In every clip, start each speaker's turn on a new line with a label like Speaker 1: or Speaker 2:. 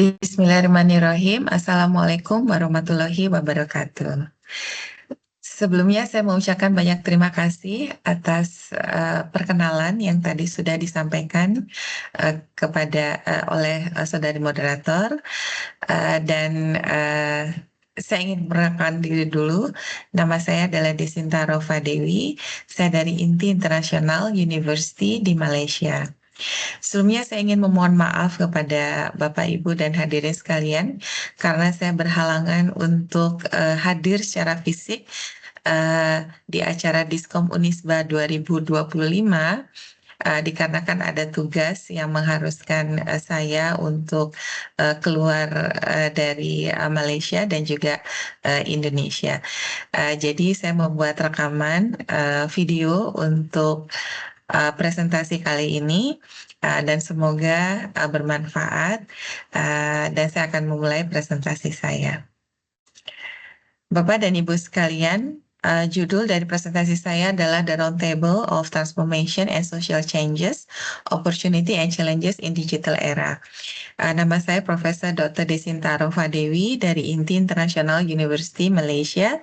Speaker 1: Bismillahirrahmanirrahim. Assalamualaikum warahmatullahi wabarakatuh. Sebelumnya saya mengucapkan banyak terima kasih atas perkenalan yang tadi sudah disampaikan oleh saudari moderator. Dan saya ingin memperkenalkan diri dulu. Nama saya adalah Desinta Rofa Dewi. Saya dari Inti International University di Malaysia. Sebelumnya saya ingin memohon maaf kepada Bapak, Ibu, dan hadirin sekalian karena saya berhalangan untuk hadir secara fisik di acara Diskom Unisba 2025 dikarenakan ada tugas yang mengharuskan saya untuk keluar dari Malaysia dan juga Indonesia. Jadi saya membuat rekaman video untuk presentasi kali ini dan semoga bermanfaat dan saya akan memulai presentasi saya. Bapak dan Ibu sekalian, judul dari presentasi saya adalah The Roundtable of Transformation and Social Changes, Opportunity and Challenges in Digital Era. Nama saya Profesor Dr. Desinta Rofa Dewi dari Inti International University Malaysia.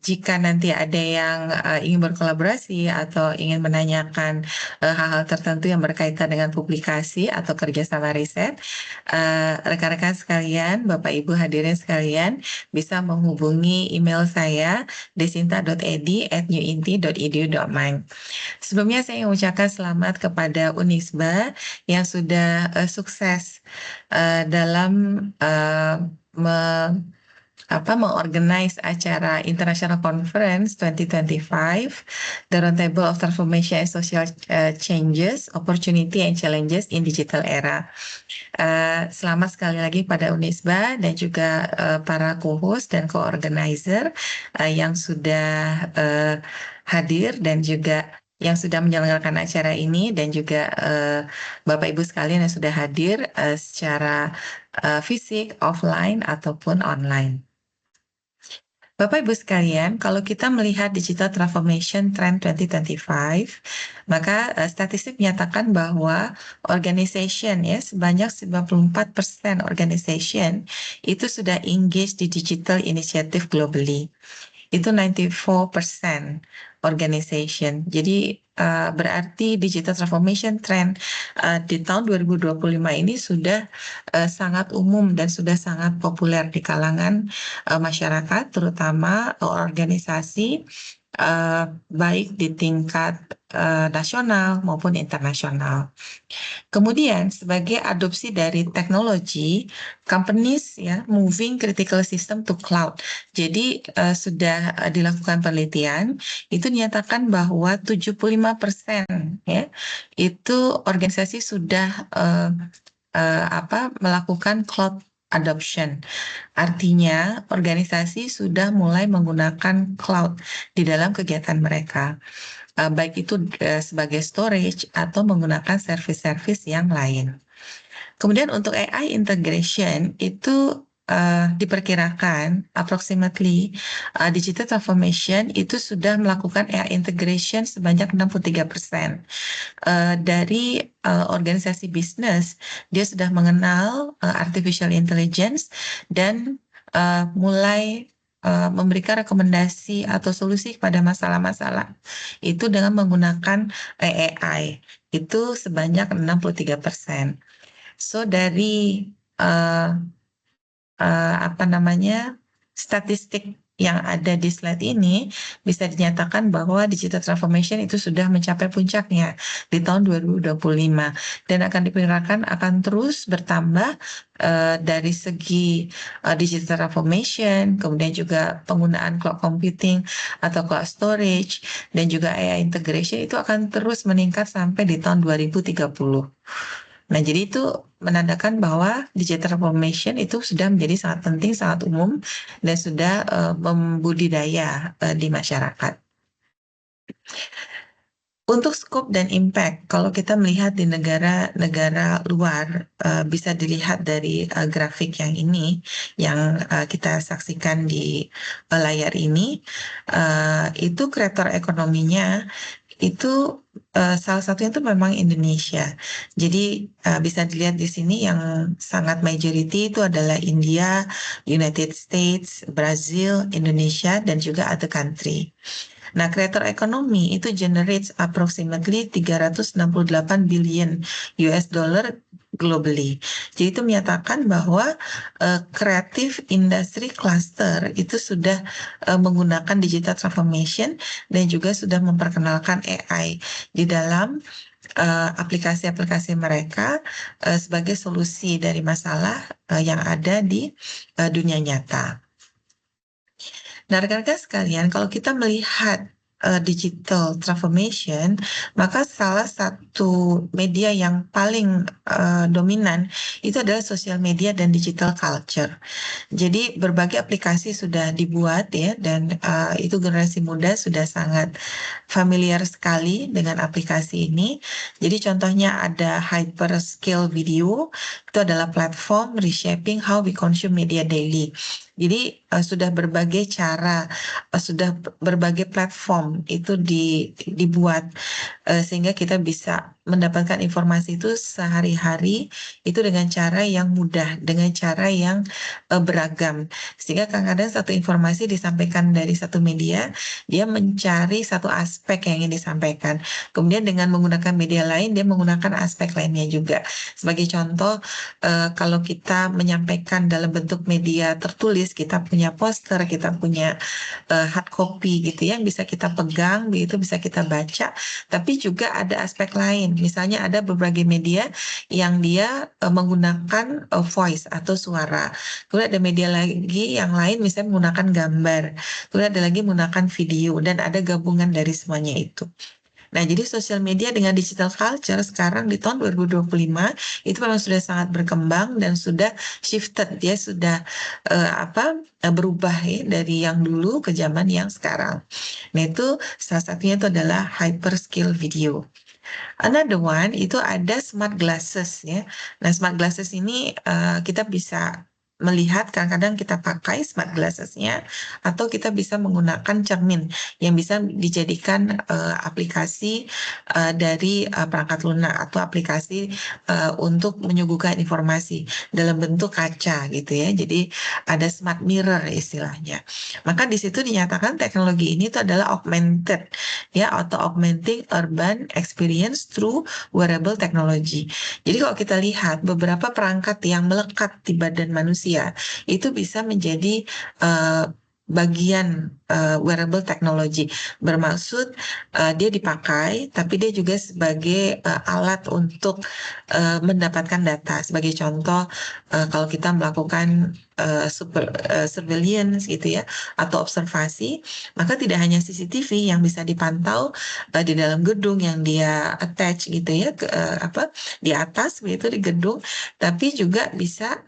Speaker 1: Jika nanti ada yang ingin berkolaborasi atau ingin menanyakan hal-hal tertentu yang berkaitan dengan publikasi atau kerjasama riset, rekan-rekan sekalian, Bapak Ibu hadirin sekalian, bisa menghubungi email saya desinta.edi@newinti.edu.my. Sebelumnya saya ingin mengucapkan selamat kepada Unisba yang sudah sukses dalam mengorganize acara International Conference 2025, The Roundtable of Transformation and Social Changes, Opportunity and Challenges in Digital Era. Selamat sekali lagi pada Unisba dan juga para co-host dan co-organizer yang sudah hadir dan juga yang sudah menyelenggarakan acara ini dan juga Bapak Ibu sekalian yang sudah hadir secara fisik, offline, ataupun online. Bapak Ibu sekalian, kalau kita melihat Digital Transformation Trend 2025, maka statistik menyatakan bahwa organization sebanyak 94% organization itu sudah engage di digital initiative globally. Itu 94% organization. Jadi berarti digital transformation trend di tahun 2025 ini sudah sangat umum dan sudah sangat populer di kalangan masyarakat, terutama organisasi baik di tingkat nasional maupun internasional. Kemudian sebagai adopsi dari teknologi, companies moving critical system to cloud. Jadi sudah dilakukan penelitian, itu dinyatakan bahwa 75% itu organisasi sudah melakukan cloud adoption. Artinya organisasi sudah mulai menggunakan cloud di dalam kegiatan mereka. Baik itu sebagai storage atau menggunakan service-service yang lain. Kemudian untuk AI integration itu diperkirakan approximately digital transformation itu sudah melakukan AI integration sebanyak 63%. Dari organisasi bisnis, dia sudah mengenal artificial intelligence dan mulai memberikan rekomendasi atau solusi kepada masalah-masalah itu dengan menggunakan AI itu sebanyak 63%. So dari statistik yang ada di slide ini bisa dinyatakan bahwa digital transformation itu sudah mencapai puncaknya di tahun 2025 dan akan diperkirakan akan terus bertambah dari segi digital transformation, kemudian juga penggunaan cloud computing atau cloud storage dan juga AI integration itu akan terus meningkat sampai di tahun 2030. Nah, jadi itu menandakan bahwa digital transformation itu sudah menjadi sangat penting, sangat umum, dan sudah membudidaya di masyarakat. Untuk scope dan impact, kalau kita melihat di negara-negara luar, bisa dilihat dari grafik yang ini, yang kita saksikan di layar ini, itu kreator ekonominya itu salah satunya itu memang Indonesia. Jadi bisa dilihat di sini yang sangat majority itu adalah India, United States, Brazil, Indonesia, dan juga other country. Nah, creator economy itu generates approximately 368 billion US dollar globally. Jadi itu menyatakan bahwa creative industry cluster itu sudah menggunakan digital transformation dan juga sudah memperkenalkan AI di dalam aplikasi-aplikasi mereka sebagai solusi dari masalah yang ada di dunia nyata. Nah, rekan-rekan sekalian, kalau kita melihat digital transformation, maka salah satu media yang paling dominan itu adalah sosial media dan digital culture. Jadi berbagai aplikasi sudah dibuat ya, dan itu generasi muda sudah sangat familiar sekali dengan aplikasi ini. Jadi contohnya ada Hyperscale Video, itu adalah platform reshaping how we consume media daily. Jadi sudah berbagai cara, sudah berbagai platform itu dibuat sehingga kita bisa mendapatkan informasi itu sehari-hari itu dengan cara yang mudah, dengan cara yang beragam. Sehingga kadang-kadang satu informasi disampaikan dari satu media, dia mencari satu aspek yang ingin disampaikan. Kemudian dengan menggunakan media lain, dia menggunakan aspek lainnya juga. Sebagai contoh, kalau kita menyampaikan dalam bentuk media tertulis, kita punya poster, kita punya hard copy gitu ya, yang bisa kita pegang, itu bisa kita baca. Tapi juga ada aspek lain. Misalnya ada berbagai media yang dia menggunakan voice atau suara. Kemudian ada media lagi yang lain misalnya menggunakan gambar. Kemudian ada lagi menggunakan video dan ada gabungan dari semuanya itu. Nah, jadi sosial media dengan digital culture sekarang di tahun 2025 itu memang sudah sangat berkembang dan sudah shifted, dia sudah berubah ya dari yang dulu ke zaman yang sekarang. Nah, itu salah satunya itu adalah hyperscale video. Another one itu ada smart glasses ya. Nah, smart glasses ini kita bisa melihat kadang-kadang kita pakai smart glasses-nya atau kita bisa menggunakan cermin yang bisa dijadikan aplikasi dari perangkat lunak atau aplikasi untuk menyuguhkan informasi dalam bentuk kaca gitu ya. Jadi ada smart mirror istilahnya. Maka di situ dinyatakan teknologi ini itu adalah augmented ya, atau augmenting urban experience through wearable technology. Jadi kalau kita lihat beberapa perangkat yang melekat di badan manusia itu bisa menjadi bagian wearable technology, bermaksud dia dipakai tapi dia juga sebagai alat untuk mendapatkan data. Sebagai contoh, kalau kita melakukan surveillance gitu ya atau observasi, maka tidak hanya CCTV yang bisa dipantau di dalam gedung yang dia attach gitu ya ke di atas begitu di gedung, tapi juga bisa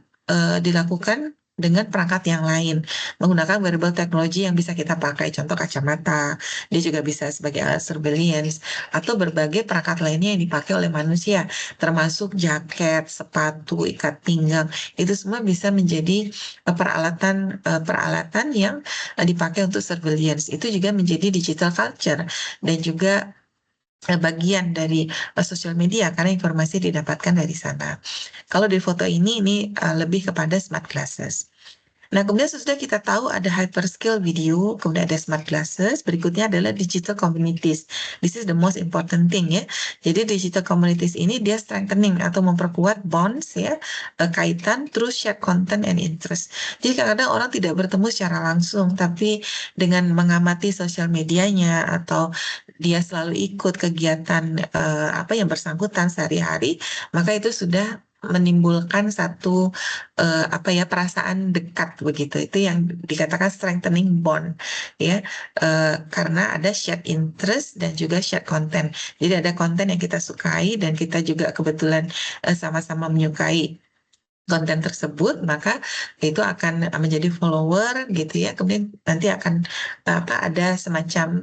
Speaker 1: dilakukan dengan perangkat yang lain menggunakan wearable technology yang bisa kita pakai, contoh kacamata, dia juga bisa sebagai alat surveillance atau berbagai perangkat lainnya yang dipakai oleh manusia, termasuk jaket, sepatu, ikat pinggang, itu semua bisa menjadi peralatan yang dipakai untuk surveillance. Itu juga menjadi digital culture dan juga bagian dari sosial media karena informasi didapatkan dari sana. Kalau di foto ini lebih kepada smart glasses. Nah, kemudian sesudah kita tahu ada hyperscale video, kemudian ada smart glasses, berikutnya adalah digital communities. This is the most important thing ya. Jadi digital communities ini dia strengthening atau memperkuat bonds ya, kaitan through shared content and interest. Jadi kadang-kadang orang tidak bertemu secara langsung, tapi dengan mengamati sosial medianya atau dia selalu ikut kegiatan yang bersangkutan sehari-hari, maka itu sudah menimbulkan satu perasaan dekat begitu. Itu yang dikatakan strengthening bond ya, karena ada shared interest dan juga shared content. Jadi ada konten yang kita sukai dan kita juga kebetulan sama-sama menyukai konten tersebut, maka itu akan menjadi follower gitu ya. Kemudian nanti akan ada semacam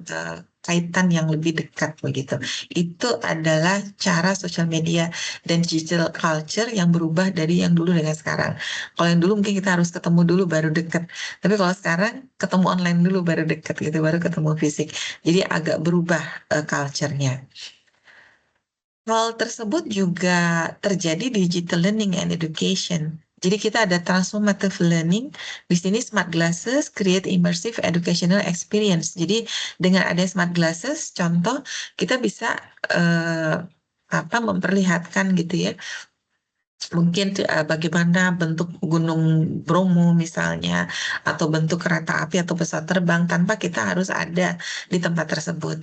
Speaker 1: kaitan yang lebih dekat begitu. Itu adalah cara sosial media dan digital culture yang berubah dari yang dulu dengan sekarang. Kalau yang dulu mungkin kita harus ketemu dulu baru deket. Tapi kalau sekarang ketemu online dulu baru deket gitu, baru ketemu fisik. Jadi agak berubah culture-nya. Hal tersebut juga terjadi di digital learning and education. Jadi kita ada transformative learning. Di sini smart glasses create immersive educational experience. Jadi dengan ada smart glasses, contoh kita bisa eh, memperlihatkan gitu ya, mungkin bagaimana bentuk Gunung Bromo misalnya, atau bentuk kereta api atau pesawat terbang tanpa kita harus ada di tempat tersebut.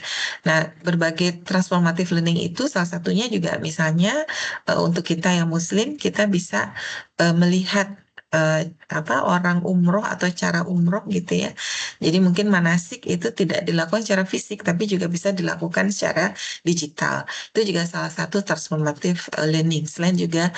Speaker 1: Nah, berbagai transformative learning itu salah satunya juga misalnya untuk kita yang Muslim, kita bisa melihat eh, orang umroh atau cara umroh gitu ya. Jadi mungkin manasik itu tidak dilakukan secara fisik, tapi juga bisa dilakukan secara digital. Itu juga salah satu transformative learning. Selain juga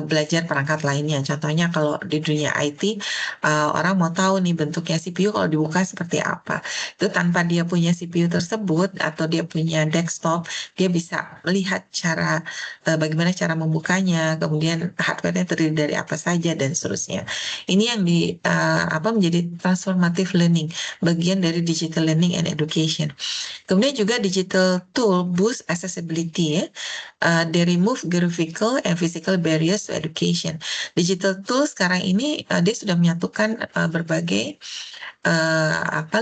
Speaker 1: belajar perangkat lainnya. Contohnya kalau di dunia IT, orang mau tahu nih bentuknya CPU kalau dibuka seperti apa. Itu tanpa dia punya CPU tersebut atau dia punya desktop, dia bisa melihat bagaimana cara membukanya, kemudian hardware-nya terdiri dari apa saja dan seterusnya. Ini yang menjadi transformative learning, bagian dari digital learning and education. Kemudian juga digital tool boost accessibility ya. They remove geographical and physical barriers to education. Digital tool sekarang ini dia sudah menyatukan berbagai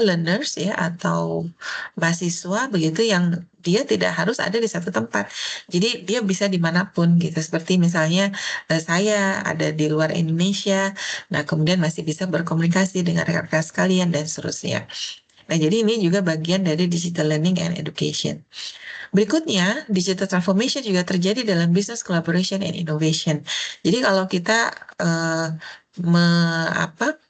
Speaker 1: learners ya atau mahasiswa begitu yang dia tidak harus ada di satu tempat. Jadi dia bisa dimanapun gitu. Seperti misalnya saya ada di luar Indonesia, nah kemudian masih bisa berkomunikasi dengan rekan-rekan sekalian dan seterusnya. Nah, jadi ini juga bagian dari digital learning and education. Berikutnya, digital transformation juga terjadi dalam business collaboration and innovation. Jadi kalau kita eh, me, apa,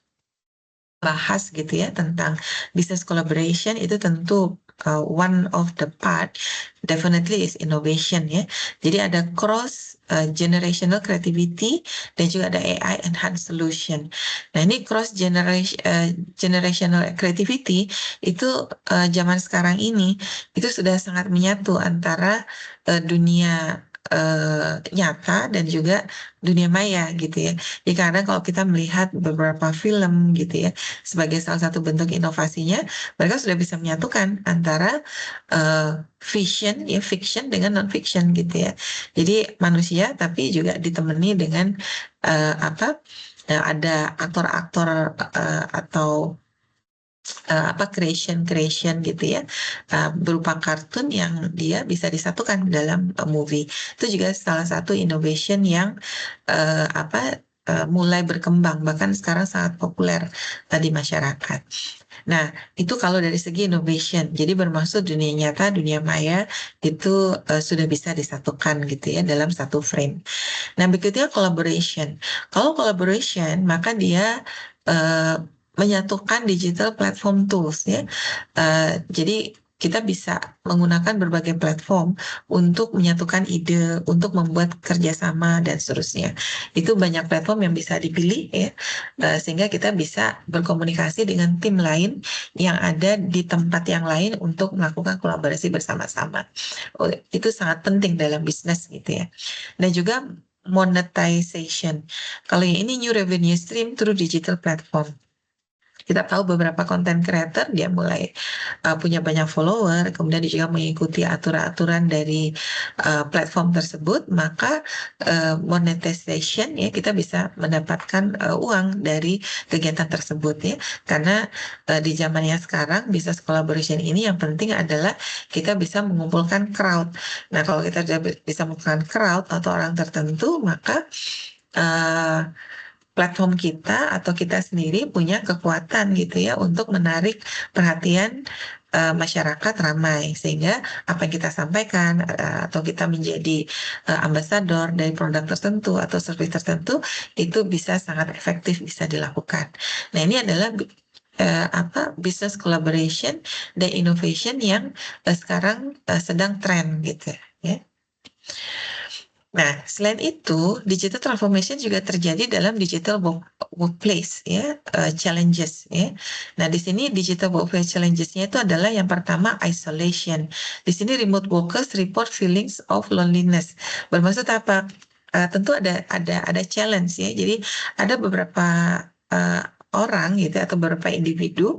Speaker 1: bahas gitu ya tentang business collaboration itu tentu one of the part definitely is innovation ya. Jadi ada cross generational creativity dan juga ada AI enhanced solution. Nah, ini cross generational creativity itu zaman sekarang ini itu sudah sangat menyatu antara dunia nyata dan juga dunia maya gitu ya. Jadi kadang kalau kita melihat beberapa film gitu ya, sebagai salah satu bentuk inovasinya, mereka sudah bisa menyatukan antara uh, fiction dengan non-fiction gitu ya. Jadi manusia tapi juga ditemani dengan ada aktor-aktor atau creation gitu ya, berupa kartun yang dia bisa disatukan dalam movie. Itu juga salah satu innovation yang uh, apa mulai berkembang bahkan sekarang sangat populer di masyarakat. Nah, itu kalau dari segi innovation. Jadi bermaksud dunia nyata, dunia maya itu sudah bisa disatukan gitu ya dalam satu frame. Nah, berikutnya collaboration. Kalau collaboration, maka dia eh, menyatukan digital platform tools ya. Jadi kita bisa menggunakan berbagai platform untuk menyatukan ide, untuk membuat kerjasama dan seterusnya. Itu banyak platform yang bisa dipilih ya, sehingga kita bisa berkomunikasi dengan tim lain yang ada di tempat yang lain untuk melakukan kolaborasi bersama-sama. Oh, itu sangat penting dalam bisnis gitu ya. Dan juga monetization. Kalau yang ini new revenue stream through digital platform. Kita tahu beberapa content creator dia mulai punya banyak follower, kemudian dia juga mengikuti aturan-aturan dari platform tersebut, maka monetization ya kita bisa mendapatkan uang dari kegiatan tersebut ya. Karena di zamannya sekarang business collaboration ini yang penting adalah kita bisa mengumpulkan crowd. Nah, kalau kita sudah bisa mengumpulkan crowd atau orang tertentu, maka uh, platform kita atau kita sendiri punya kekuatan gitu ya untuk menarik perhatian masyarakat ramai sehingga apa yang kita sampaikan atau kita menjadi ambasador dari produk tertentu atau service tertentu itu bisa sangat efektif bisa dilakukan. Nah, ini adalah business collaboration dan innovation yang sekarang sedang tren gitu ya. Nah, selain itu, digital transformation juga terjadi dalam digital workplace ya, challenges ya. Nah, di sini digital workplace challenges-nya itu adalah yang pertama isolation. Di sini remote workers report feelings of loneliness. Bermaksud apa? Tentu ada challenge ya. Jadi ada beberapa uh, orang gitu atau beberapa individu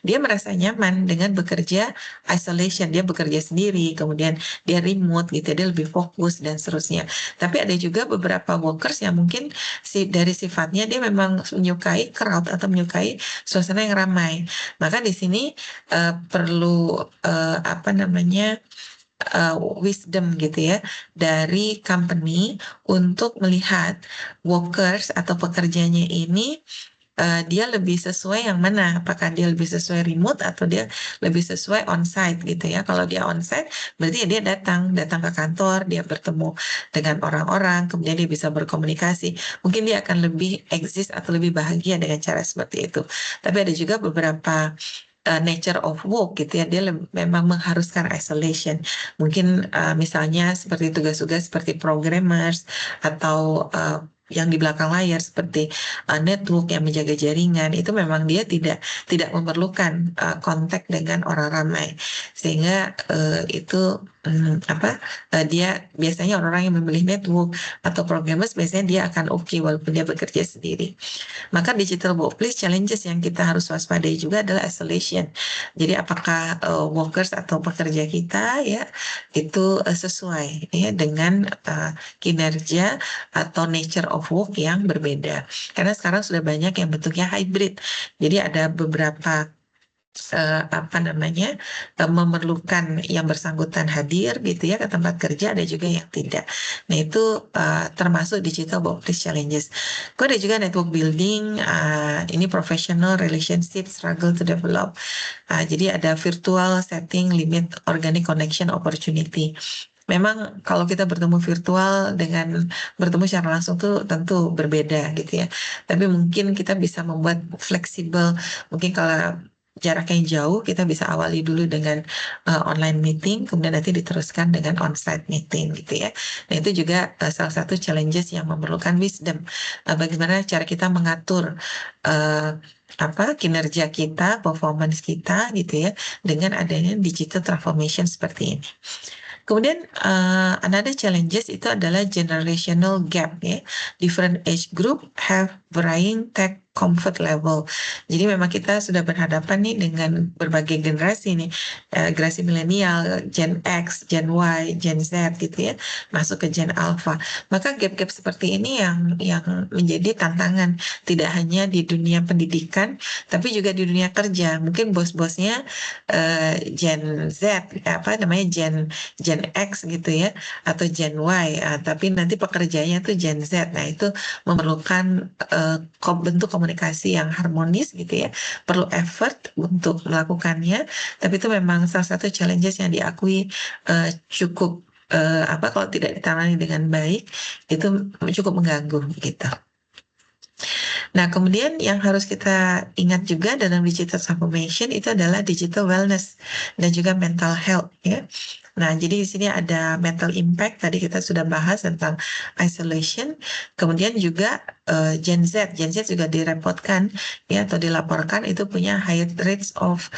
Speaker 1: dia merasa nyaman dengan bekerja isolation, dia bekerja sendiri, kemudian dia remote gitu, dia lebih fokus dan seterusnya. Tapi ada juga beberapa workers yang mungkin dari sifatnya dia memang menyukai crowd atau menyukai suasana yang ramai. Maka di sini perlu apa namanya wisdom gitu ya dari company untuk melihat workers atau pekerjanya ini dia lebih sesuai yang mana? Apakah dia lebih sesuai remote atau dia lebih sesuai onsite gitu ya? Kalau dia onsite, berarti ya dia datang ke kantor, dia bertemu dengan orang-orang, kemudian dia bisa berkomunikasi. Mungkin dia akan lebih exist atau lebih bahagia dengan cara seperti itu. Tapi ada juga beberapa nature of work gitu ya, dia memang mengharuskan isolation. Mungkin misalnya seperti tugas-tugas seperti programmers atau yang di belakang layar seperti network yang menjaga jaringan itu memang dia tidak memerlukan kontak dengan orang ramai sehingga itu dia biasanya orang-orang yang memilih network atau programmers biasanya dia akan oke walaupun dia bekerja sendiri. Maka digital workplace challenges yang kita harus waspadai juga adalah isolation. Jadi apakah workers atau pekerja kita ya itu sesuai ya dengan kinerja atau nature of work yang berbeda. Karena sekarang sudah banyak yang bentuknya hybrid. Jadi ada beberapa apa namanya memerlukan yang bersangkutan hadir gitu ya ke tempat kerja, ada juga yang tidak. Nah itu termasuk digital workplace challenges. Kok ada juga network building, ini professional relationship struggle to develop. Jadi ada virtual setting limit organic connection opportunity. Memang kalau kita bertemu virtual dengan bertemu secara langsung tuh tentu berbeda gitu ya. Tapi mungkin kita bisa membuat fleksibel. Mungkin kalau jarak yang jauh kita bisa awali dulu dengan online meeting, kemudian nanti diteruskan dengan onsite meeting gitu ya. Nah itu juga salah satu challenges yang memerlukan wisdom. Bagaimana cara kita mengatur uh, kinerja kita, performance kita gitu ya, dengan adanya digital transformation seperti ini. Kemudian another challenges itu adalah generational gap ya. Different age group have varying tech comfort level. Jadi memang kita sudah berhadapan nih dengan berbagai generasi nih, generasi milenial, Gen X, Gen Y, Gen Z gitu ya, masuk ke Gen Alpha. Maka gap-gap seperti ini yang menjadi tantangan tidak hanya di dunia pendidikan, tapi juga di dunia kerja. Mungkin bos-bosnya Gen Z, apa namanya Gen X gitu ya, atau Gen Y, tapi nanti pekerjanya tuh Gen Z. Nah, itu memerlukan bentuk komunikasi yang harmonis gitu ya, perlu effort untuk melakukannya, tapi itu memang salah satu challenges yang diakui cukup kalau tidak ditangani dengan baik, itu cukup mengganggu gitu. Nah, kemudian yang harus kita ingat juga dalam digital transformation itu adalah digital wellness dan juga mental health ya. Nah, jadi di sini ada mental impact, tadi kita sudah bahas tentang isolation, kemudian juga Gen Z. Gen Z juga direpotkan ya atau dilaporkan itu punya high rates of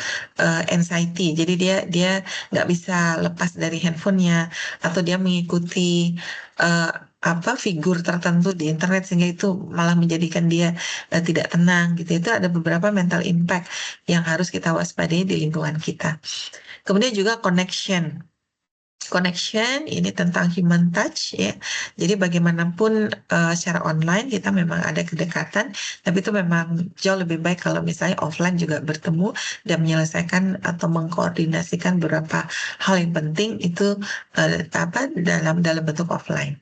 Speaker 1: anxiety. Jadi dia nggak bisa lepas dari handphonenya atau dia mengikuti eh, figur tertentu di internet sehingga itu malah menjadikan dia tidak tenang gitu. Itu ada beberapa mental impact yang harus kita waspadai di lingkungan kita. Kemudian juga connection. Connection ini tentang human touch ya. Jadi bagaimanapun secara online kita memang ada kedekatan, tapi itu memang jauh lebih baik kalau misalnya offline juga bertemu dan menyelesaikan atau mengkoordinasikan beberapa hal yang penting itu dalam bentuk offline.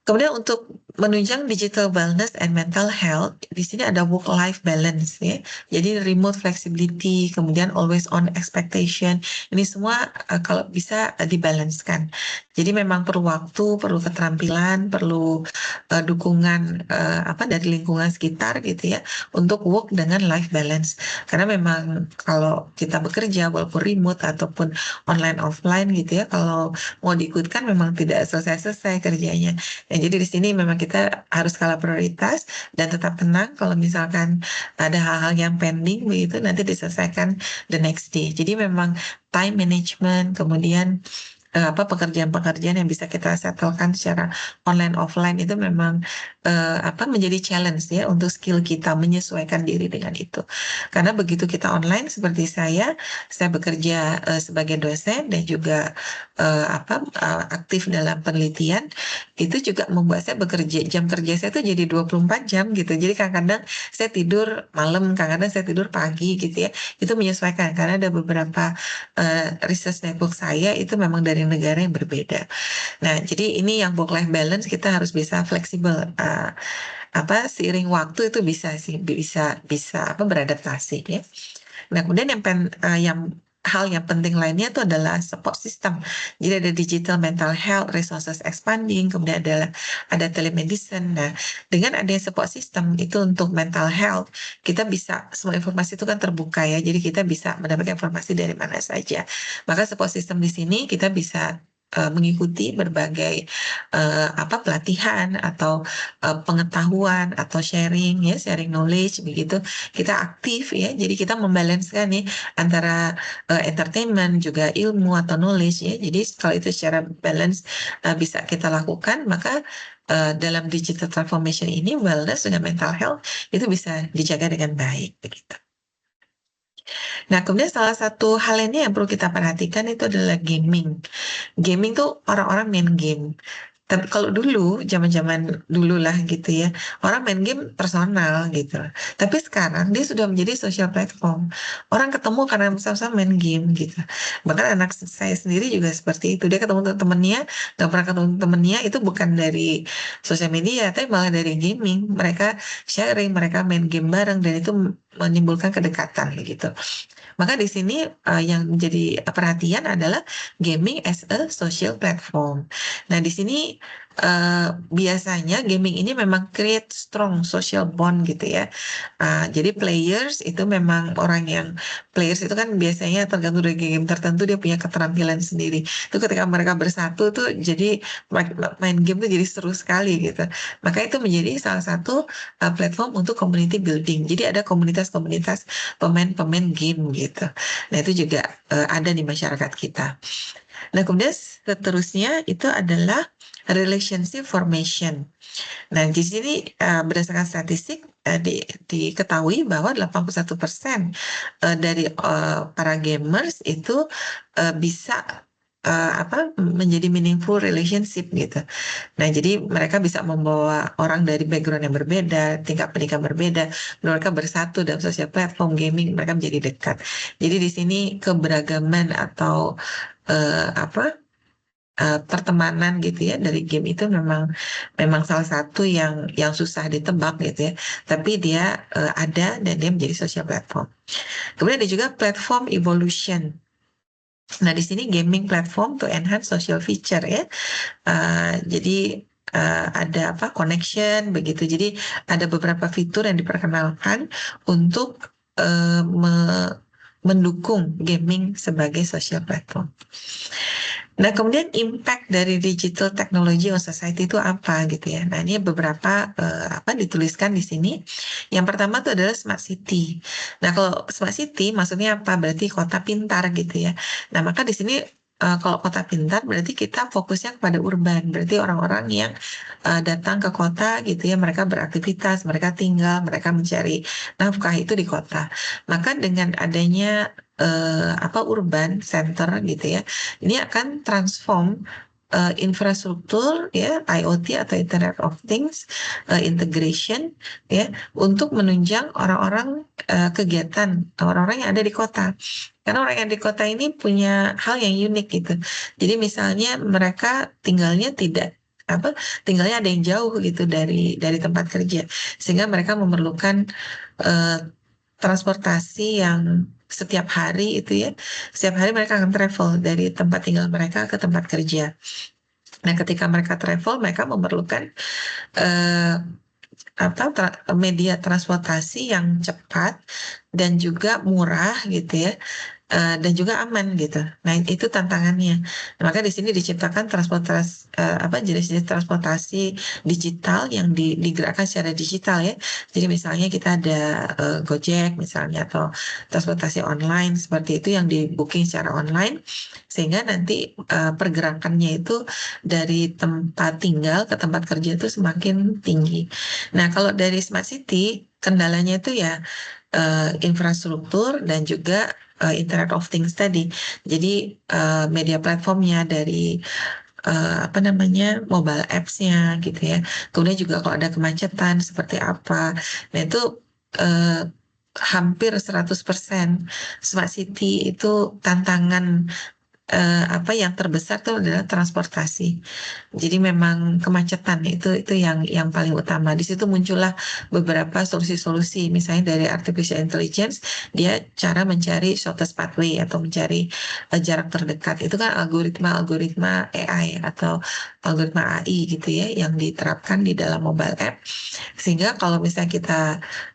Speaker 1: Kemudian untuk menunjang digital wellness and mental health, di sini ada work-life balance ya. Jadi remote flexibility, kemudian always on expectation, ini semua kalau bisa dibalanskan. Jadi memang perlu waktu, perlu keterampilan, perlu dukungan apa dari lingkungan sekitar gitu ya untuk work dengan life balance. Karena memang kalau kita bekerja walaupun remote ataupun online offline gitu ya, kalau mau diikutkan memang tidak selesai-selesai kerjanya. Ya, jadi di sini memang kita harus skala prioritas dan tetap tenang kalau misalkan ada hal-hal yang pending begitu nanti diselesaikan the next day. Jadi memang time management, kemudian apa pekerjaan-pekerjaan yang bisa kita settlekan secara online offline itu memang apa menjadi challenge ya untuk skill kita menyesuaikan diri dengan itu. Karena begitu kita online seperti saya bekerja sebagai dosen dan juga apa aktif dalam penelitian itu juga membuat saya bekerja jam kerja saya tuh jadi 24 jam gitu. Jadi kadang-kadang saya tidur malam, kadang-kadang saya tidur pagi gitu ya. Itu menyesuaikan karena ada beberapa research network saya itu memang dari negara yang berbeda. Nah, jadi ini yang work-life balance kita harus bisa fleksibel. Apa seiring waktu itu bisa sih bisa bisa apa beradaptasi ya. Nah, kemudian yang hal yang penting lainnya itu adalah support system. Jadi ada digital mental health resources expanding, kemudian ada telemedicine. Nah, dengan adanya support system itu untuk mental health, kita bisa semua informasi itu kan terbuka ya. Jadi kita bisa mendapatkan informasi dari mana saja. Maka support system di sini kita bisa mengikuti berbagai apa pelatihan atau pengetahuan atau sharing ya, sharing knowledge begitu. Kita aktif ya, jadi kita membalancekan nih antara entertainment juga ilmu atau knowledge ya. Jadi kalau itu secara balance bisa kita lakukan, maka dalam digital transformation ini wellness dengan mental health itu bisa dijaga dengan baik begitu. Nah, kemudian salah satu hal ini yang perlu kita perhatikan itu adalah gaming. Gaming tuh orang-orang main game. Tapi kalau dulu, zaman-zaman dulu lah gitu ya, orang main game personal gitu. Tapi sekarang dia sudah menjadi social platform. Orang ketemu karena sama-sama main game gitu. Bahkan anak saya sendiri juga seperti itu. Dia ketemu temennya, gak pernah ketemu temennya, itu bukan dari sosial media, tapi malah dari gaming. Mereka sharing, mereka main game bareng, dan itu menimbulkan kedekatan gitu. Maka di sini yang menjadi perhatian adalah gaming as a social platform. Nah, di sini biasanya gaming ini memang create strong social bond gitu ya. Jadi players itu memang orang yang players itu kan biasanya tergantung dari game tertentu dia punya keterampilan sendiri. Itu ketika mereka bersatu tuh jadi main game tuh jadi seru sekali gitu. Maka itu menjadi salah satu platform untuk community building. Jadi ada komunitas-komunitas pemain-pemain game gitu. Nah, itu juga ada di masyarakat kita. Nah, kemudian seterusnya itu adalah relationship formation. Nah, di sini berdasarkan statistik diketahui bahwa 81% dari para gamers itu bisa apa menjadi meaningful relationship gitu. Nah, jadi mereka bisa membawa orang dari background yang berbeda, tingkat pendidikan berbeda, mereka bersatu dalam sosial platform gaming, mereka menjadi dekat. Jadi di sini keberagaman atau apa pertemanan gitu ya dari game itu memang memang salah satu yang susah ditebak gitu ya. Tapi dia ada dan dia menjadi social platform. Kemudian ada juga platform evolution. Nah, di sini gaming platform to enhance social feature ya. Jadi ada apa connection begitu. Jadi ada beberapa fitur yang diperkenalkan untuk mendukung gaming sebagai social platform. Nah, kemudian impact dari digital technology on society itu apa gitu ya. Nah, ini beberapa apa dituliskan di sini. Yang pertama itu adalah smart city. Nah, kalau smart city maksudnya apa? Berarti kota pintar gitu ya. Nah, maka di sini kalau kota pintar berarti kita fokusnya kepada urban. Berarti orang-orang yang datang ke kota gitu ya, mereka beraktivitas, mereka tinggal, mereka mencari nafkah itu di kota. Maka dengan adanya apa urban center gitu ya, ini akan transform infrastruktur ya IoT atau Internet of Things integration ya untuk menunjang orang-orang kegiatan orang-orang yang ada di kota. Karena orang yang di kota ini punya hal yang unik gitu. Jadi misalnya mereka tinggalnya tidak apa tinggalnya ada yang jauh gitu dari tempat kerja, sehingga mereka memerlukan eh, transportasi yang setiap hari itu ya, setiap hari mereka akan travel dari tempat tinggal mereka ke tempat kerja. Nah, ketika mereka travel, mereka memerlukan eh, media transportasi yang cepat dan juga murah gitu ya, dan juga aman gitu. Nah, itu tantangannya. Nah, maka di sini diciptakan jenis-jenis transportasi digital yang digerakkan secara digital ya. Jadi misalnya kita ada Gojek misalnya, atau transportasi online seperti itu yang di booking secara online, sehingga nanti pergerakannya itu dari tempat tinggal ke tempat kerja itu semakin tinggi. Nah, kalau dari Smart City kendalanya itu ya infrastruktur dan juga Internet of Things tadi. Jadi media platformnya dari apa namanya mobile apps-nya gitu ya. Kemudian juga kalau ada kemacetan seperti apa. Nah itu eh, hampir 100% Smart City itu tantangan apa yang terbesar itu adalah transportasi. Jadi memang kemacetan itu yang paling utama. Di situ muncullah beberapa solusi-solusi, misalnya dari artificial intelligence, dia cara mencari shortest pathway atau mencari jarak terdekat. Itu kan algoritma AI atau algoritma AI gitu ya, yang diterapkan di dalam mobile app. Sehingga kalau misalnya kita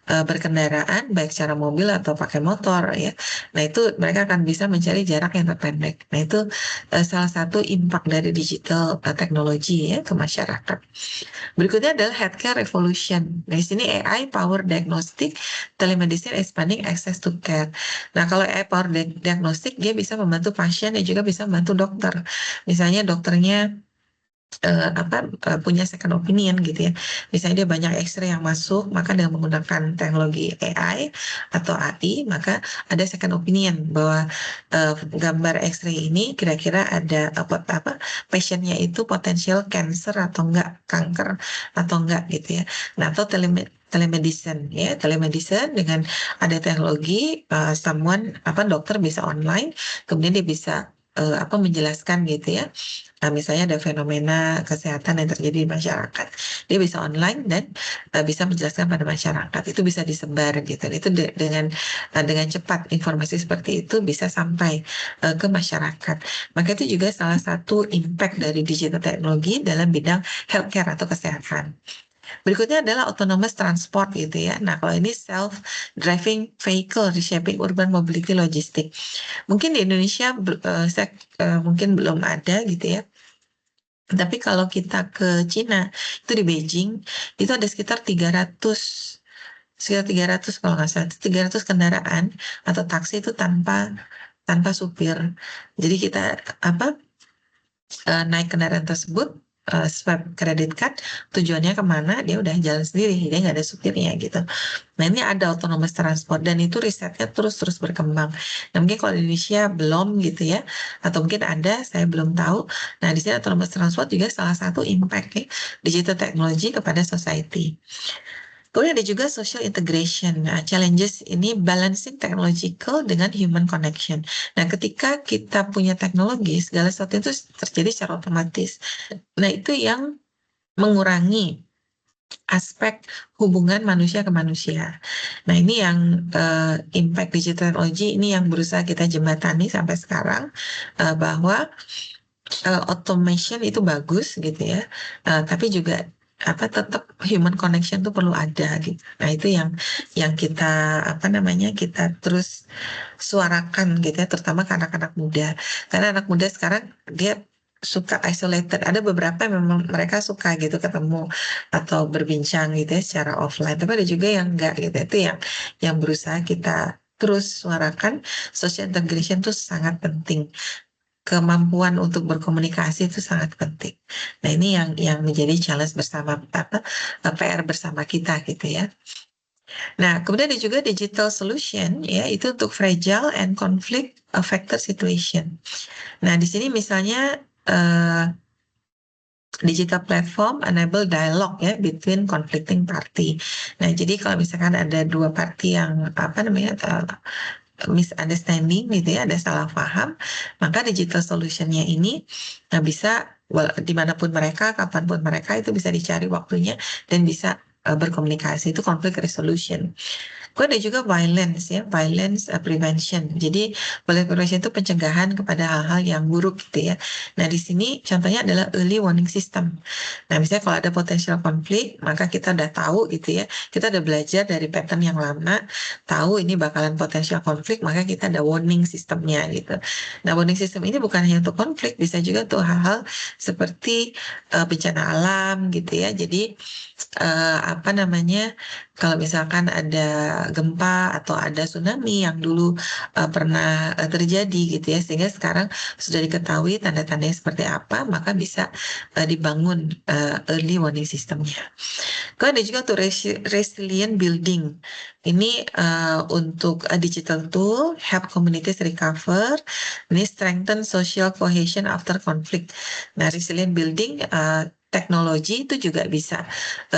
Speaker 1: berkendaraan, baik secara mobil atau pakai motor ya, nah itu mereka akan bisa mencari jarak yang terpendek. Nah itu salah satu impact dari digital teknologi ya ke masyarakat. Berikutnya adalah healthcare revolution. Nah, di sini AI power diagnostic, telemedicine expanding access to care. Nah, kalau AI power diagnostic, dia bisa membantu pasien dan juga bisa membantu dokter. Misalnya dokternya punya second opinion gitu ya. Misalnya dia banyak X-ray yang masuk, maka dengan menggunakan teknologi AI atau AI, maka ada second opinion bahwa gambar X-ray ini kira-kira ada pasiennya itu potensial cancer atau enggak, kanker atau enggak gitu ya. Nah, atau telemedicine ya, telemedicine dengan ada teknologi dokter bisa online, kemudian dia bisa menjelaskan gitu ya. Nah, misalnya ada fenomena kesehatan yang terjadi di masyarakat, dia bisa online dan bisa menjelaskan pada masyarakat. Itu bisa disebar gitu. Itu dengan cepat informasi seperti itu bisa sampai ke masyarakat. Maka itu juga salah satu impact dari digital teknologi dalam bidang healthcare atau kesehatan. Berikutnya adalah autonomous transport gitu ya. Nah, kalau ini self-driving vehicle reshaping urban mobility logistik. Mungkin di Indonesia mungkin belum ada gitu ya. Tapi kalau kita ke Cina, itu di Beijing, itu ada sekitar 300 kalau nggak salah, 300 kendaraan atau taksi itu tanpa tanpa supir. Jadi kita apa naik kendaraan tersebut, swipe kredit card, tujuannya kemana, dia udah jalan sendiri, dia nggak ada supirnya gitu. Nah, ini ada autonomous transport dan itu risetnya terus-terus berkembang. Nah, mungkin kalau di Indonesia belum gitu ya, atau mungkin ada, saya belum tahu. Nah, di sini autonomous transport juga salah satu impact ya, digital technology kepada society. Kemudian ada juga social integration. Nah, challenges ini balancing technological dengan human connection. Nah, ketika kita punya teknologi, segala sesuatu itu terjadi secara otomatis. Nah, itu yang mengurangi aspek hubungan manusia ke manusia. Nah, ini yang impact digital technology ini yang berusaha kita jembatani sampai sekarang, bahwa automation itu bagus gitu ya, tapi juga tetap human connection itu perlu ada gitu. Nah, itu yang kita kita terus suarakan gitu ya, terutama ke anak-anak muda. Karena anak muda sekarang dia suka isolated. Ada beberapa yang memang mereka suka gitu ketemu atau berbincang gitu ya secara offline. Tapi ada juga yang enggak gitu. Itu yang berusaha kita terus suarakan. Social integration itu sangat penting. Kemampuan untuk berkomunikasi itu sangat penting. Nah, ini yang menjadi challenge bersama PR bersama kita gitu ya. Nah, kemudian ada juga digital solution ya, itu untuk fragile and conflict affected situation. Nah, di sini misalnya digital platform enable dialogue ya between conflicting party. Nah, jadi kalau misalkan ada dua party yang misunderstanding gitu ya, ada salah paham, maka digital solutionnya ini bisa dimanapun mereka, kapanpun mereka itu bisa dicari waktunya dan bisa berkomunikasi. Itu conflict resolution. Kemudian ada juga violence ya, violence prevention. Jadi violence prevention itu pencegahan kepada hal-hal yang buruk gitu ya. Nah di sini contohnya adalah early warning system. Nah misalnya kalau ada potensial konflik, maka kita udah tahu gitu ya. Kita udah belajar dari pattern yang lama, tahu ini bakalan potensial konflik, maka kita ada warning sistemnya gitu. Nah warning system ini bukan hanya untuk konflik, bisa juga untuk hal-hal seperti bencana alam gitu ya. Jadi apa namanya, kalau misalkan ada gempa atau ada tsunami yang dulu pernah terjadi gitu ya, sehingga sekarang sudah diketahui tanda-tandanya seperti apa, maka bisa dibangun early warning systemnya. Kemudian ada juga tuh resilient building. Ini untuk digital tool help communities recover. Ini strengthen social cohesion after conflict. Nah, resilient building teknologi itu juga bisa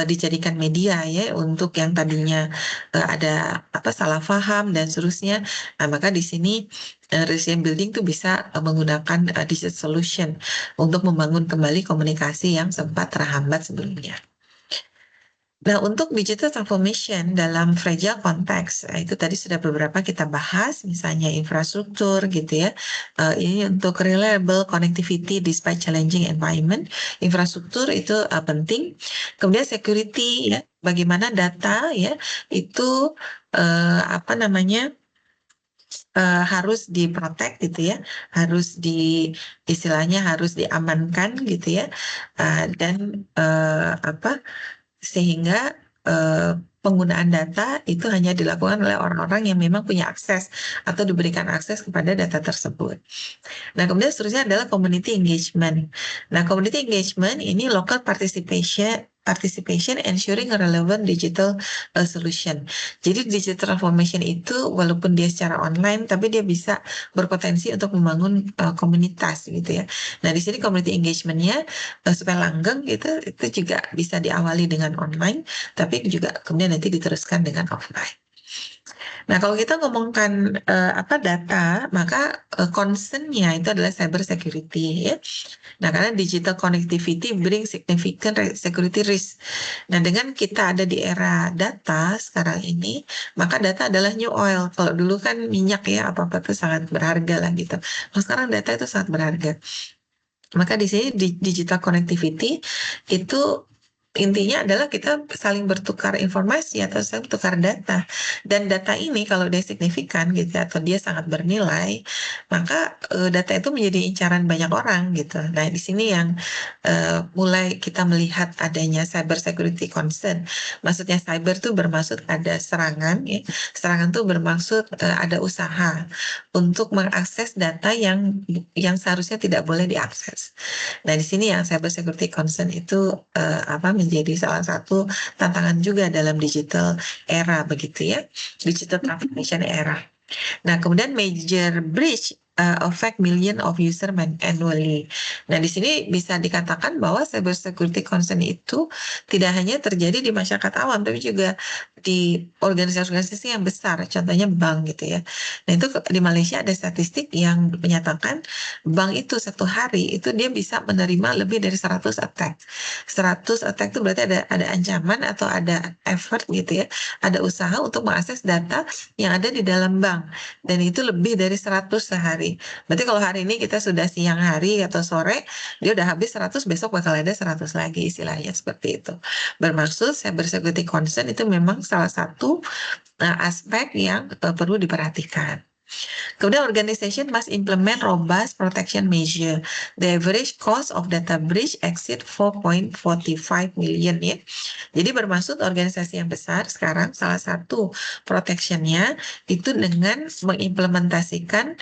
Speaker 1: dijadikan media ya untuk yang tadinya ada apa salah paham dan seterusnya. Nah, maka di sini resilient building tuh bisa menggunakan digital solution untuk membangun kembali komunikasi yang sempat terhambat sebelumnya. Nah, untuk digital transformation dalam fragile context, itu tadi sudah beberapa kita bahas, misalnya infrastruktur gitu ya. Ini untuk reliable connectivity despite challenging environment. Infrastruktur itu penting. Kemudian security ya, bagaimana data ya itu apa namanya harus diprotek gitu ya, harus istilahnya harus diamankan gitu ya, dan apa sehingga eh, penggunaan data itu hanya dilakukan oleh orang-orang yang memang punya akses atau diberikan akses kepada data tersebut. Nah, kemudian seterusnya adalah community engagement. Nah, community engagement ini local participation ensuring a relevant digital solution. Jadi digital transformation itu walaupun dia secara online tapi dia bisa berpotensi untuk membangun komunitas gitu ya. Nah, di sini community engagementnya supaya langgeng gitu itu juga bisa diawali dengan online tapi juga kemudian nanti diteruskan dengan offline. Nah, kalau kita ngomongkan apa data, maka concern-nya itu adalah cyber security ya. Nah, karena digital connectivity bring significant security risk. Nah, dengan kita ada di era data sekarang ini, maka data adalah new oil. Kalau dulu kan minyak ya, apa-apa itu sangat berharga lah gitu. Kalau sekarang data itu sangat berharga. Maka di sini di digital connectivity itu intinya adalah kita saling bertukar informasi atau saling bertukar data. Dan data ini kalau dia signifikan gitu atau dia sangat bernilai, maka data itu menjadi incaran banyak orang gitu. Nah, di sini yang mulai kita melihat adanya cyber security concern. Maksudnya cyber itu bermaksud ada serangan ya. Serangan itu bermaksud ada usaha untuk mengakses data yang seharusnya tidak boleh diakses. Nah, di sini yang cyber security concern itu apa menjadi salah satu tantangan juga dalam digital era begitu ya, digital transformation era. Nah, kemudian major breach affect million of user annually. Nah, di sini bisa dikatakan bahwa cyber security concern itu tidak hanya terjadi di masyarakat awam, tapi juga di organisasi-organisasi yang besar, contohnya bank gitu ya. Nah, itu di Malaysia ada statistik yang menyatakan bank itu satu hari itu dia bisa menerima lebih dari 100 attack. 100 attack itu berarti ada ancaman atau ada effort gitu ya, ada usaha untuk mengakses data yang ada di dalam bank. Dan itu lebih dari 100 sehari. Berarti kalau hari ini kita sudah siang hari atau sore, dia udah habis 100, besok bakal ada 100 lagi istilahnya seperti itu. Bermaksud cyber security concern itu memang salah satu aspek yang perlu diperhatikan. Kemudian organization must implement robust protection measure. The average cost of data breach exceed 4.45 million ya. Jadi bermaksud organisasi yang besar sekarang salah satu protectionnya itu dengan mengimplementasikan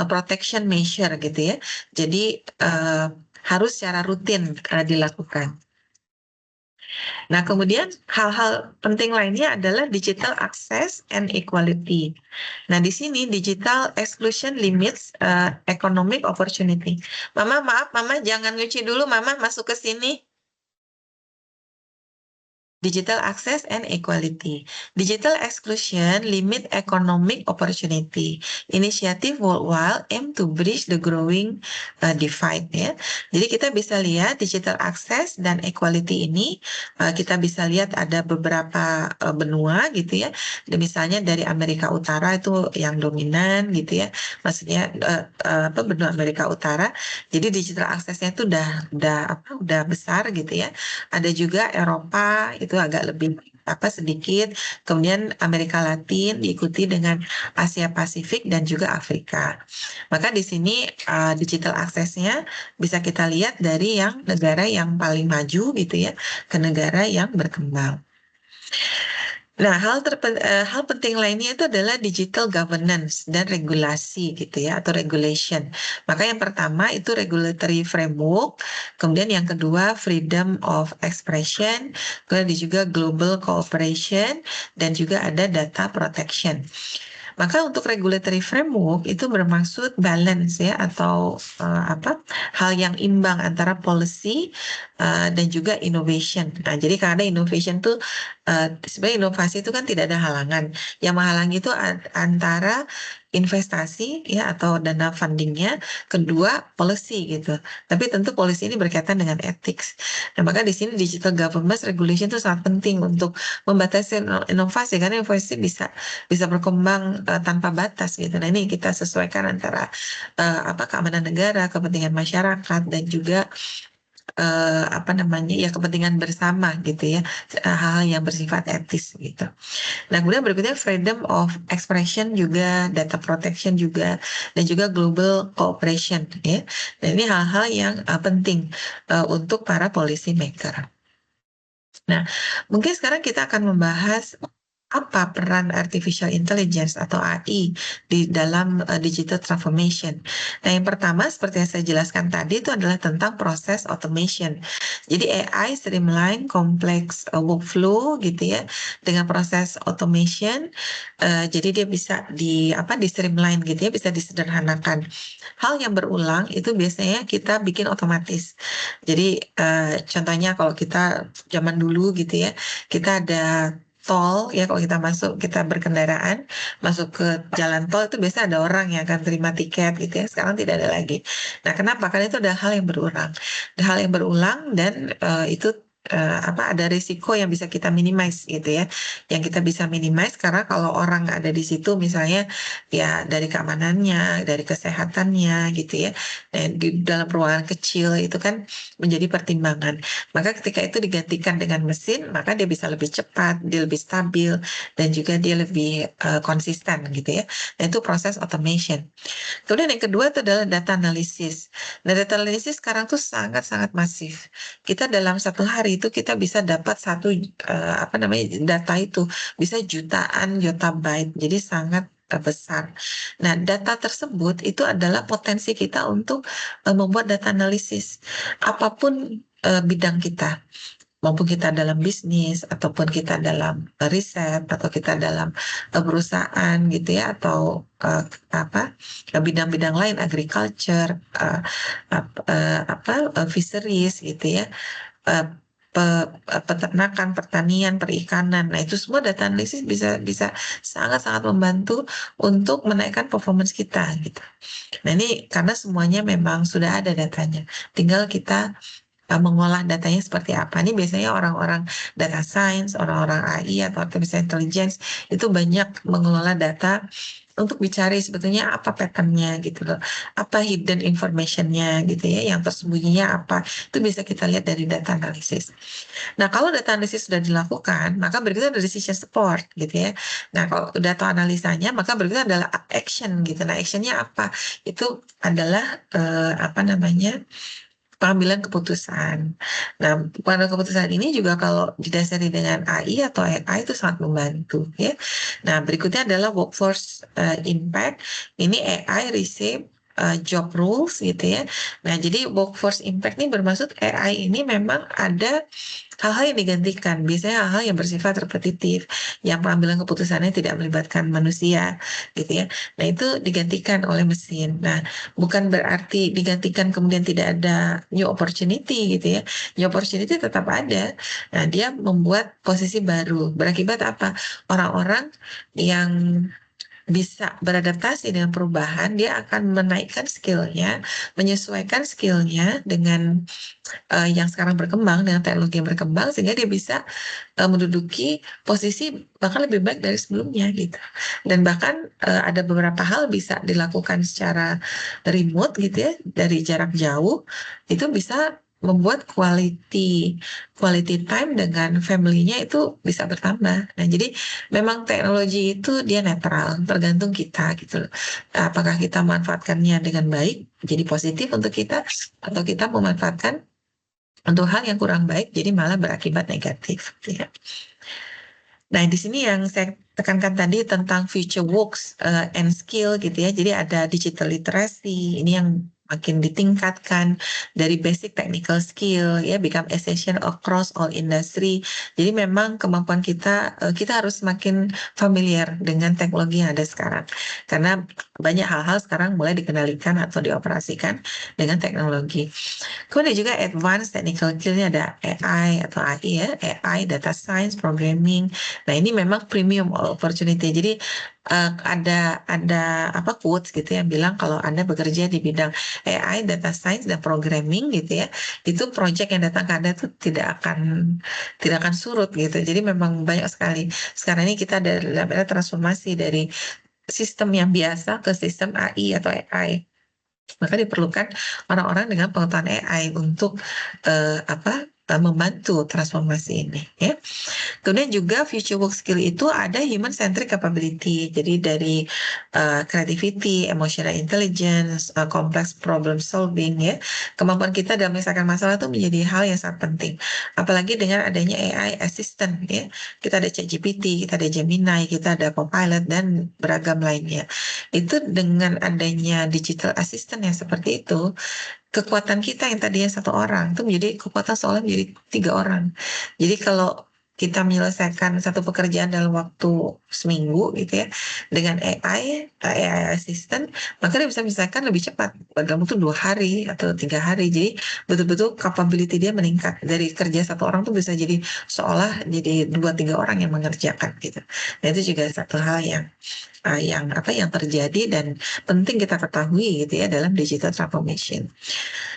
Speaker 1: protection measure gitu ya. Jadi harus secara rutin dilakukan. Nah, kemudian hal-hal penting lainnya adalah digital access and equality. Nah, di sini digital exclusion limits economic opportunity. Mama, maaf, Mama jangan nyuci dulu, Mama masuk ke sini. Digital access and equality. Digital exclusion limit economic opportunity. Initiative worldwide aim to bridge the growing divide ya. Jadi kita bisa lihat digital access dan equality ini kita bisa lihat ada beberapa benua gitu ya. Misalnya dari Amerika Utara itu yang dominan gitu ya. Maksudnya benua Amerika Utara. Jadi digital aksesnya itu udah besar gitu ya. Ada juga Eropa itu agak lebih sedikit. Kemudian Amerika Latin diikuti dengan Asia Pasifik dan juga Afrika. Maka di sini digital aksesnya bisa kita lihat dari yang negara yang paling maju gitu ya ke negara yang berkembang. Nah, hal penting lainnya itu adalah digital governance dan regulasi gitu ya, atau regulation. Maka yang pertama itu regulatory framework, kemudian yang kedua freedom of expression, kemudian ada juga global cooperation, dan juga ada data protection. Maka untuk regulatory framework itu bermaksud balance ya, atau hal yang imbang antara policy dan juga innovation. Nah, jadi karena innovation tuh sebenarnya inovasi itu kan tidak ada halangan. Yang menghalangi itu antara investasi ya atau dana fundingnya, kedua policy gitu. Tapi tentu policy ini berkaitan dengan ethics. Nah, maka di sini digital governance regulation itu sangat penting untuk membatasi inovasi, karena inovasi bisa berkembang tanpa batas gitu. Nah, ini kita sesuaikan antara keamanan negara, kepentingan masyarakat, dan juga kepentingan bersama gitu ya, hal-hal yang bersifat etis gitu. Nah, kemudian berikutnya freedom of expression juga, data protection juga, dan juga global cooperation ya. Dan ini hal-hal yang penting untuk para policy maker. Nah, mungkin sekarang kita akan membahas apa peran artificial intelligence atau AI di dalam digital transformation. Nah, yang pertama seperti yang saya jelaskan tadi itu adalah tentang proses automation. Jadi AI streamline kompleks workflow gitu ya dengan proses automation. Jadi dia bisa di streamline gitu ya, bisa disederhanakan. Hal yang berulang itu biasanya kita bikin otomatis. Jadi contohnya kalau kita zaman dulu gitu ya, kita ada tol ya, kalau kita berkendaraan masuk ke jalan tol itu biasa ada orang yang akan terima tiket gitu ya. Sekarang tidak ada lagi. Nah, kenapa? Karena itu ada hal yang berulang. Ada hal yang berulang dan itu ada risiko yang bisa kita minimize gitu ya. Yang kita bisa minimize karena kalau orang ada di situ misalnya ya dari keamanannya, dari kesehatannya gitu ya. Dan di dalam ruangan kecil itu kan menjadi pertimbangan. Maka ketika itu digantikan dengan mesin, maka dia bisa lebih cepat, dia lebih stabil, dan juga dia lebih konsisten gitu ya. Nah, itu proses automation. Kemudian yang kedua itu adalah data analisis. Nah, data analisis sekarang tuh sangat-sangat masif. Kita dalam satu hari itu kita bisa dapat satu data itu bisa jutaan yottabyte. Jadi sangat besar. Nah, data tersebut itu adalah potensi kita untuk membuat data analisis apapun bidang kita, maupun kita dalam bisnis ataupun kita dalam riset atau kita dalam perusahaan gitu ya, atau bidang-bidang lain, agriculture, fisheries gitu ya, eh, peternakan, pertanian, perikanan. Nah, itu semua data analisis bisa sangat-sangat membantu untuk menaikkan performance kita gitu. Nah, ini karena semuanya memang sudah ada datanya. Tinggal kita mengolah datanya seperti apa. Ini biasanya orang-orang data science, orang-orang AI atau artificial intelligence itu banyak mengelola data untuk dicari sebetulnya apa patternnya gitu loh, apa hidden informationnya gitu ya, yang tersembunyinya apa, itu bisa kita lihat dari data analisis. Nah, kalau data analisis sudah dilakukan, maka berikutnya ada decision support gitu ya. Nah, kalau data analisanya, maka berikutnya adalah action gitu. Nah, actionnya apa? Itu adalah pengambilan keputusan. Nah, pengambilan keputusan ini juga kalau didasari dengan AI atau AI itu sangat membantu ya. Nah, berikutnya adalah workforce impact. Ini AI reshape job rules gitu ya. Nah, jadi workforce impact ini bermaksud AI ini memang ada hal-hal yang digantikan, biasanya hal-hal yang bersifat repetitif, yang pengambilan keputusannya tidak melibatkan manusia, gitu ya. Nah, itu digantikan oleh mesin. Nah, bukan berarti digantikan kemudian tidak ada new opportunity, gitu ya. New opportunity tetap ada. Nah, dia membuat posisi baru. Berakibat apa? Orang-orang yang bisa beradaptasi dengan perubahan, dia akan menaikkan skillnya, menyesuaikan skillnya dengan yang sekarang berkembang, dengan teknologi yang berkembang, sehingga dia bisa menduduki posisi bahkan lebih baik dari sebelumnya gitu. Dan bahkan ada beberapa hal bisa dilakukan secara remote gitu ya, dari jarak jauh, itu bisa membuat quality time dengan family-nya itu bisa bertambah. Nah, jadi memang teknologi itu dia netral, tergantung kita gitu loh. Apakah kita memanfaatkannya dengan baik, jadi positif untuk kita, atau kita memanfaatkan untuk hal yang kurang baik, jadi malah berakibat negatif. Ya. Nah, di sini yang saya tekankan tadi tentang future works and skill gitu ya. Jadi ada digital literacy, ini yang makin ditingkatkan dari basic technical skill ya, become essential across all industry. Jadi memang kemampuan kita, kita harus semakin familiar dengan teknologi yang ada sekarang. Karena banyak hal-hal sekarang mulai dikendalikan atau dioperasikan dengan teknologi. Kemudian juga advanced technical skill-nya ada AI atau AI ya, AI, data science, programming. Nah, ini memang premium opportunity. Jadi ada apa quotes gitu yang bilang kalau Anda bekerja di bidang AI, data science dan programming gitu ya, itu project yang datang ke Anda itu tidak akan surut gitu. Jadi memang banyak sekali. Sekarang ini kita ada transformasi dari sistem yang biasa ke sistem AI atau AI. Maka diperlukan orang-orang dengan pengetahuan AI untuk membantu transformasi ini ya. Kemudian juga future work skill itu ada human centric capability. Jadi dari creativity, emotional intelligence, complex problem solving ya. Kemampuan kita dalam menyelesaikan masalah itu menjadi hal yang sangat penting. Apalagi dengan adanya AI assistant ya. Kita ada ChatGPT, kita ada Gemini, kita ada Copilot dan beragam lainnya. Itu dengan adanya digital assistant yang seperti itu, kekuatan kita yang tadinya satu orang itu menjadi kekuatan seolah menjadi tiga orang. Jadi kalau kita menyelesaikan satu pekerjaan dalam waktu seminggu gitu ya dengan AI assistant, maka dia bisa menyelesaikan lebih cepat dalam waktu 2 hari atau 3 hari. Jadi betul-betul capability dia meningkat dari kerja satu orang tuh bisa jadi seolah jadi 2-3 orang yang mengerjakan gitu. Nah, itu juga satu hal yang terjadi dan penting kita ketahui gitu ya dalam digital transformation.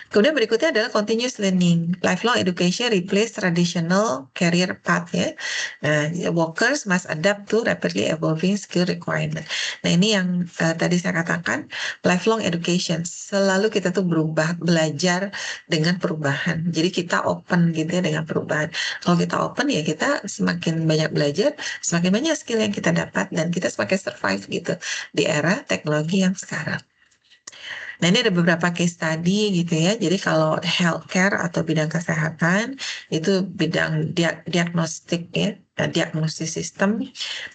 Speaker 1: Kemudian berikutnya adalah continuous learning. Lifelong education replace traditional career path ya. Nah, workers must adapt to rapidly evolving skill requirement. Nah, ini yang tadi saya katakan lifelong education. Selalu kita tuh berubah, belajar dengan perubahan. Jadi kita open gitu ya dengan perubahan. Kalau kita open ya kita semakin banyak belajar, semakin banyak skill yang kita dapat dan kita semakin survive gitu di era teknologi yang sekarang. Nah, ini ada beberapa case study gitu ya. Jadi kalau healthcare atau bidang kesehatan, itu bidang diagnostik ya, diagnosis sistem,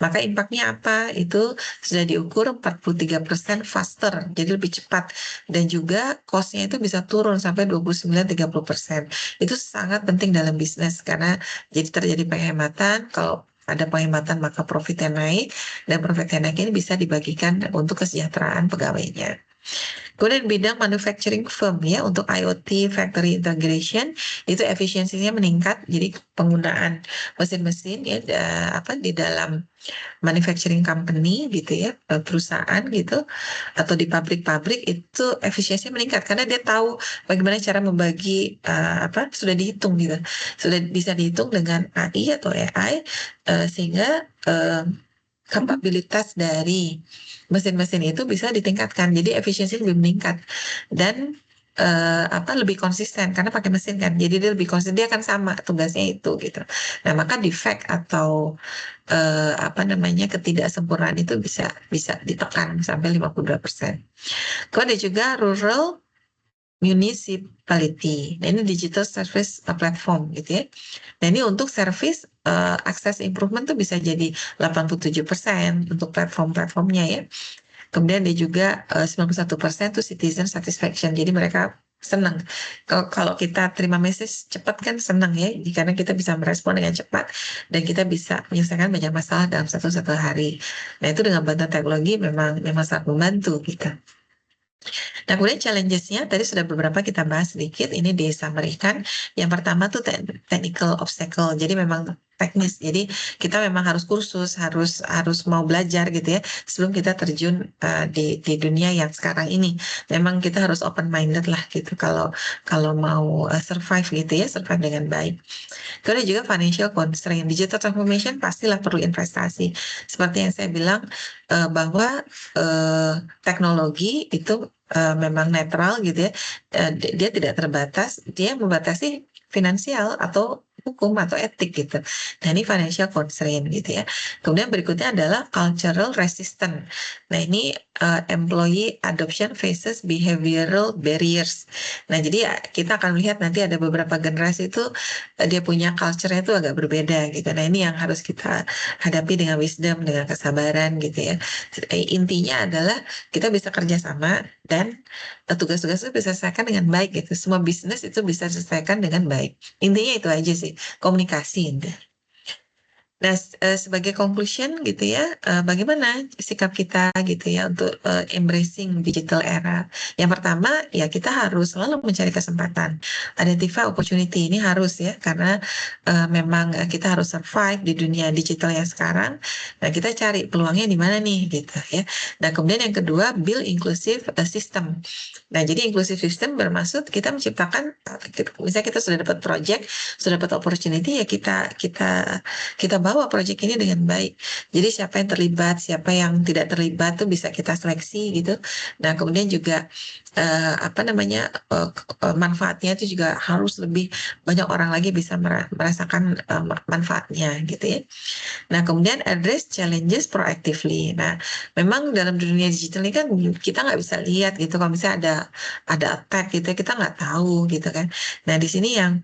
Speaker 1: maka impactnya apa? Itu sudah diukur 43% faster, jadi lebih cepat. Dan juga cost-nya itu bisa turun sampai 29-30%. Itu sangat penting dalam bisnis karena jadi terjadi penghematan. Kalau ada penghematan maka profitnya naik, dan profitnya naik ini bisa dibagikan untuk kesejahteraan pegawainya. Kemudian bidang manufacturing firm ya untuk IoT factory integration itu efisiensinya meningkat. Jadi penggunaan mesin-mesin ya di dalam manufacturing company gitu ya, perusahaan gitu atau di pabrik-pabrik itu efisiensinya meningkat karena dia tahu bagaimana cara membagi sudah dihitung gitu. Sudah bisa dihitung dengan AI atau AI sehingga kapabilitas dari mesin-mesin itu bisa ditingkatkan. Jadi efisiensi lebih meningkat dan lebih konsisten karena pakai mesin kan. Jadi dia lebih konsisten, dia akan sama tugasnya itu gitu. Nah, maka defect atau ketidaksempurnaan itu bisa bisa ditekan sampai 52%. Kemudian ada juga rural municipality. Nah, ini digital service platform gitu ya. Nah, ini untuk service access improvement tuh bisa jadi 87% untuk platform-platformnya ya. Kemudian dia juga 91% tuh citizen satisfaction. Jadi mereka senang. Kalau kita terima message cepat kan senang ya, karena kita bisa merespon dengan cepat dan kita bisa menyelesaikan banyak masalah dalam satu hari. Nah itu dengan bantuan teknologi memang sangat membantu kita. Nah, kemudian challenges-nya tadi sudah beberapa kita bahas sedikit, ini disummary-kan. Yang pertama tuh technical obstacle, jadi memang teknis. Jadi kita memang harus kursus, harus mau belajar gitu ya sebelum kita terjun di dunia yang sekarang ini. Memang kita harus open minded lah gitu kalau kalau mau survive gitu ya, survive dengan baik. Kemudian juga financial constraint, digital transformation pastilah perlu investasi. Seperti yang saya bilang bahwa teknologi itu memang netral gitu ya, dia tidak terbatas, dia membatasi finansial atau hukum atau etik gitu. Nah ini financial constraint gitu ya. Kemudian berikutnya adalah cultural resistance. Nah ini employee adoption faces behavioral barriers. Nah jadi ya, kita akan melihat nanti ada beberapa generasi itu dia punya culture-nya itu agak berbeda gitu. Nah ini yang harus kita hadapi dengan wisdom, dengan kesabaran gitu ya. Intinya adalah kita bisa kerjasama dan tugas-tugas itu bisa diselesaikan dengan baik gitu. Semua bisnis itu bisa diselesaikan dengan baik. Intinya itu aja sih, komunikasi. Nah, sebagai conclusion gitu ya, bagaimana sikap kita gitu ya untuk embracing digital era? Yang pertama, ya kita harus selalu mencari kesempatan, identify opportunity ini harus ya, karena memang kita harus survive di dunia digital yang sekarang. Nah, kita cari peluangnya di mana nih gitu ya. Nah, kemudian yang kedua, build inclusive system. Nah, jadi inclusive system bermaksud kita menciptakan, misalnya kita sudah dapat project, sudah dapat opportunity ya kita bawa proyek ini dengan baik. Jadi siapa yang terlibat, siapa yang tidak terlibat tuh bisa kita seleksi gitu. Nah, kemudian juga apa namanya manfaatnya itu juga harus lebih banyak orang lagi bisa merasakan manfaatnya gitu ya. Nah, kemudian address challenges proactively. Nah, memang dalam dunia digital ini kan kita nggak bisa lihat gitu kalau misalnya ada attack gitu ya, kita nggak tahu gitu kan. Nah, di sini yang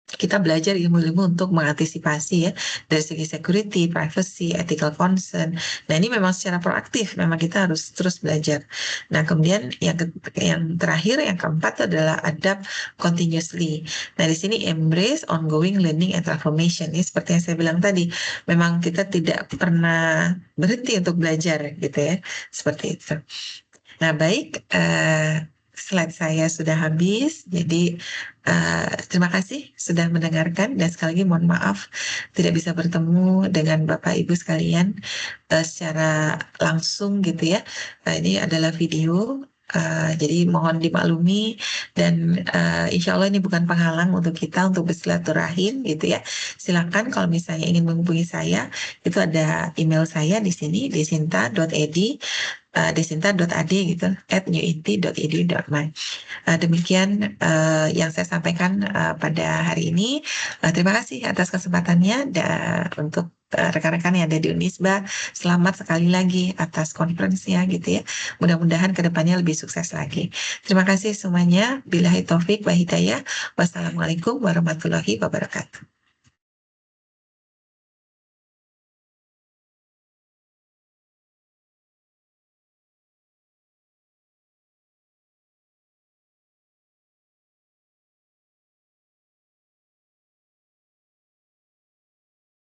Speaker 1: kita belajar ilmu-ilmu untuk mengantisipasi ya dari segi security, privacy, ethical concern. Nah ini memang secara proaktif, memang kita harus terus belajar. Nah kemudian yang terakhir, yang keempat adalah adapt continuously. Nah di sini embrace ongoing learning and transformation. Ini seperti yang saya bilang tadi, memang kita tidak pernah berhenti untuk belajar gitu ya, seperti itu. Nah, baik, slide saya sudah habis. Jadi, terima kasih sudah mendengarkan dan sekali lagi mohon maaf tidak bisa bertemu dengan Bapak Ibu sekalian secara langsung gitu ya. Ini adalah video. Jadi mohon dimaklumi dan insya Allah ini bukan penghalang untuk kita untuk bersilaturahim gitu ya. Silakan kalau misalnya ingin menghubungi saya itu ada email saya di sini desinta.edi desinta.ad gitu @newinti.edu.my. Demikian yang saya sampaikan pada hari ini. Terima kasih atas kesempatannya untuk rekan-rekan yang ada di Unisba. Selamat sekali lagi atas konferensinya gitu ya. Mudah-mudahan kedepannya lebih sukses lagi. Terima kasih semuanya. Billahi taufik wa hidayah. Wassalamualaikum warahmatullahi wabarakatuh.